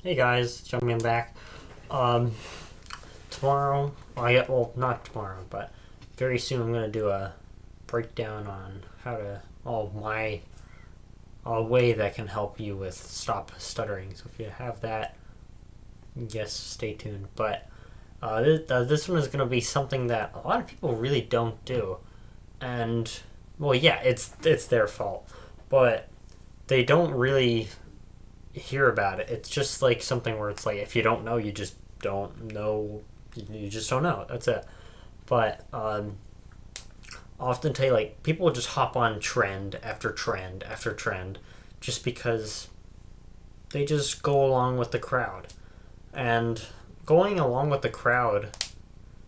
Hey guys, jumping back. Um, Tomorrow, well, not tomorrow, but very soon I'm gonna do a breakdown on how to my a way that can help you with stop stuttering. So if you have that, yes, stay tuned. But this one is gonna be something that a lot of people really don't do, and well, yeah, it's their fault, but they don't really hear about it. It's just like something where it's like if you don't know, you just don't know. You just don't know. That's it. But often tell you like people will just hop on trend after trend after trend, just because they just go along with the crowd. And going along with the crowd,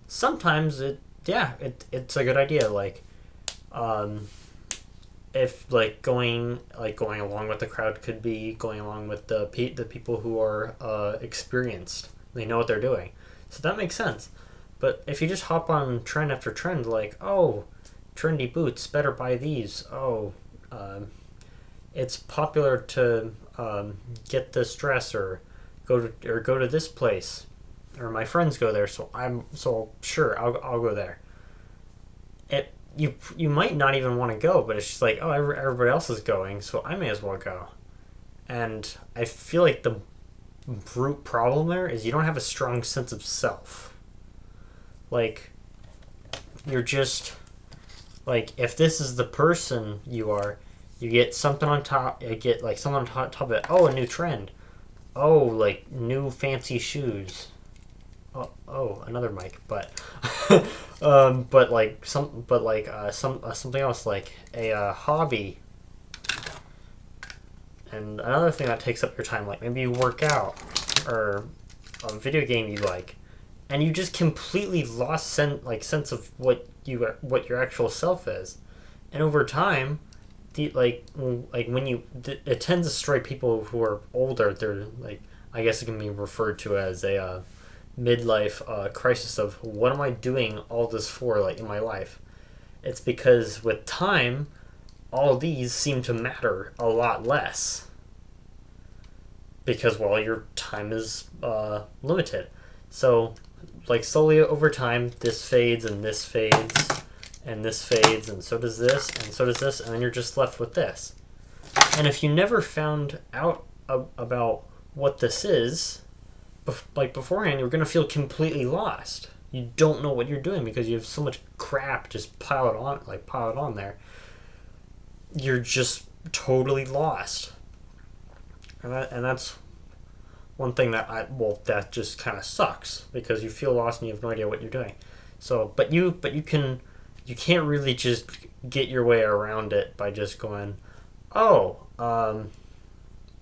sometimes it's a good idea. Um, if going along with the crowd could be going along with the people who are experienced. They know what they're doing, so that makes sense. But if you just hop on trend after trend, like trendy boots, better buy these. Um, it's popular to get this dress or go to this place, or my friends go there, so sure I'll go there. You might not even want to go, but it's just like everybody else is going, so I may as well go. And I feel like the root problem there is you don't have a strong sense of self. Like you're just like if this is the person you are, you get something on top. You get like something on top of it. Oh, a new trend. Oh, like new fancy shoes. Oh, another mic, but something else like a hobby and another thing that takes up your time, like maybe you work out or a video game you like, and you just completely lost sense of what your actual self is, and over time, when it tends to strike people who are older. They're like I guess it can be referred to as a midlife crisis of what am I doing all this for, like in my life. It's because with time all these seem to matter a lot less because well your time is limited. So like slowly over time this fades and this fades and this fades and so does this and so does this, and then you're just left with this. And if you never found out about what this is like beforehand, you're going to feel completely lost. You don't know what you're doing because you have so much crap just piled on there. You're just totally lost. And that's one thing that just kind of sucks because you feel lost and you have no idea what you're doing. So, you can't really just get your way around it by just going, oh,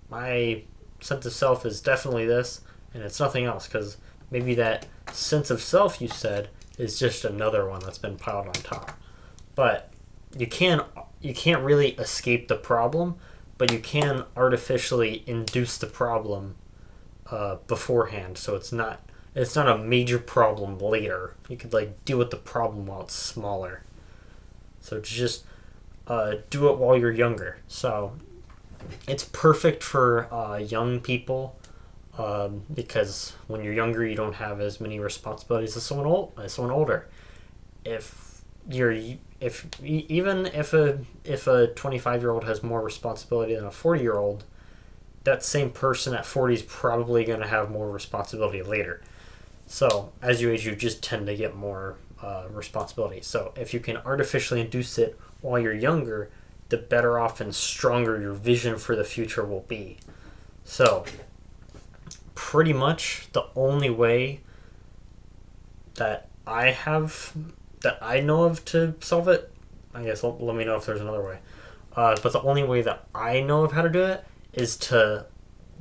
my sense of self is definitely this, and it's nothing else, because maybe that sense of self you said is just another one that's been piled on top. But you can you can't really escape the problem, but you can artificially induce the problem beforehand, so it's not a major problem later. You could like deal with the problem while it's smaller. So just do it while you're younger. So it's perfect for young people because when you're younger, you don't have as many responsibilities as someone older. If you're even if a 25-year old has more responsibility than a 40-year old, that same person at 40 is probably going to have more responsibility later. So as you age, you just tend to get more responsibility. So if you can artificially induce it while you're younger, the better off and stronger your vision for the future will be. So pretty much the only way that I have that I know of to solve it. I guess let me know if there's another way. But the only way that I know of how to do it is to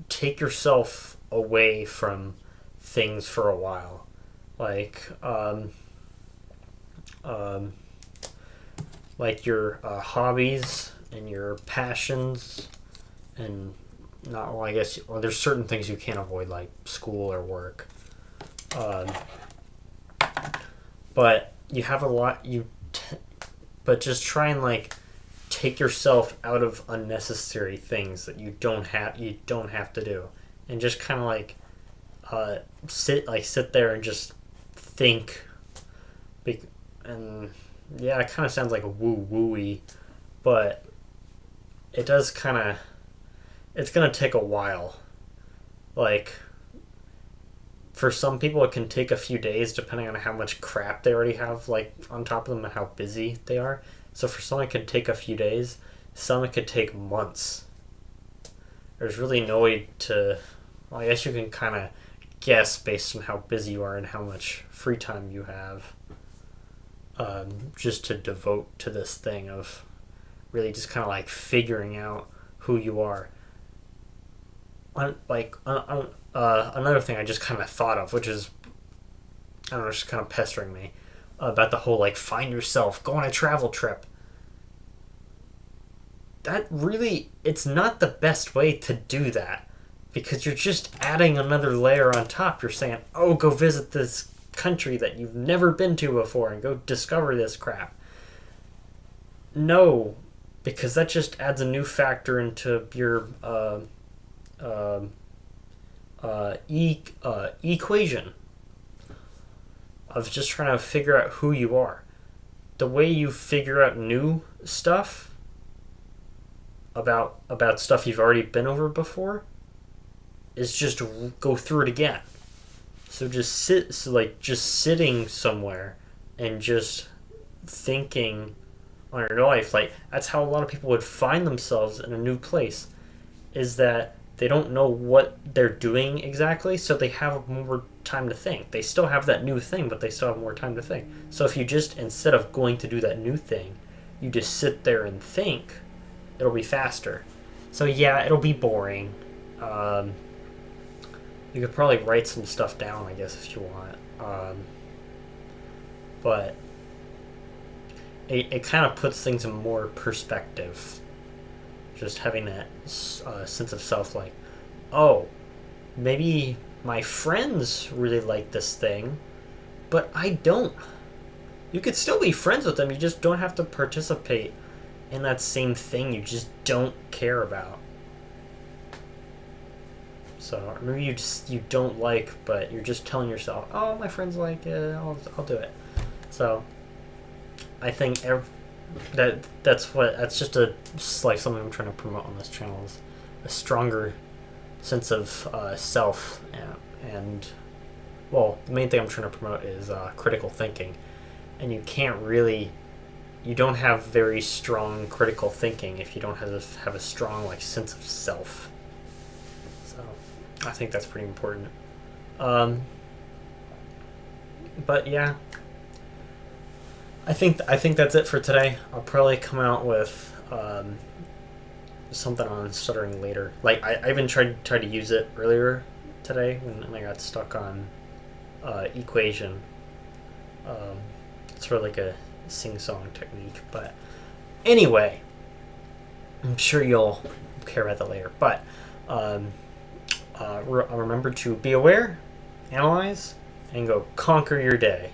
take yourself away from things for a while, like um, like your hobbies and your passions, and not well. I guess well, there's certain things you can't avoid, like school or work. Um, but you have a lot. But just try and like take yourself out of unnecessary things that you don't have to do. and just kind of like sit there and just think. And yeah, it kind of sounds like a woo-wooey, but it does kind of. It's gonna take a while. Like, for some people, it can take a few days depending on how much crap they already have like on top of them and how busy they are. So for some, it could take a few days. Some, it could take months. There's really no way to. Well, I guess you can kind of guess based on how busy you are and how much free time you have, just to devote to this thing of really just kind of like figuring out who you are. Another thing I just kind of thought of, which is, I don't know, just kind of pestering me about the whole like find yourself, go on a travel trip. That really, it's not the best way to do that, because you're just adding another layer on top. You're saying, oh, go visit this country that you've never been to before and go discover this crap. No, because that just adds a new factor into your equation of just trying to figure out who you are. The way you figure out new stuff about stuff you've already been over before is just go through it again. So just sitting somewhere and just thinking on your life, like that's how a lot of people would find themselves in a new place, is that they don't know what they're doing exactly, so they have more time to think. They still have that new thing, but they still have more time to think. So if you just, instead of going to do that new thing, you just sit there and think, it'll be faster. So yeah, it'll be boring. You could probably write some stuff down, I guess, if you want. But it kind of puts things in more perspective. Just having that sense of self, like, oh, maybe my friends really like this thing, but I don't. You could still be friends with them, you just don't have to participate in that same thing you just don't care about. So maybe you don't like, but you're just telling yourself, oh, my friends like it, I'll do it. So I think that's just like something I'm trying to promote on this channel, is a stronger sense of self, and well, the main thing I'm trying to promote is critical thinking. And you don't have very strong critical thinking if you don't have a strong like sense of self. So I think that's pretty important. But yeah, I think that's it for today. I'll probably come out with something on stuttering later. Like I even tried to use it earlier today when I got stuck on equation. It's sort of like a sing-song technique, but anyway, I'm sure you'll care about that later. But remember to be aware, analyze, and go conquer your day.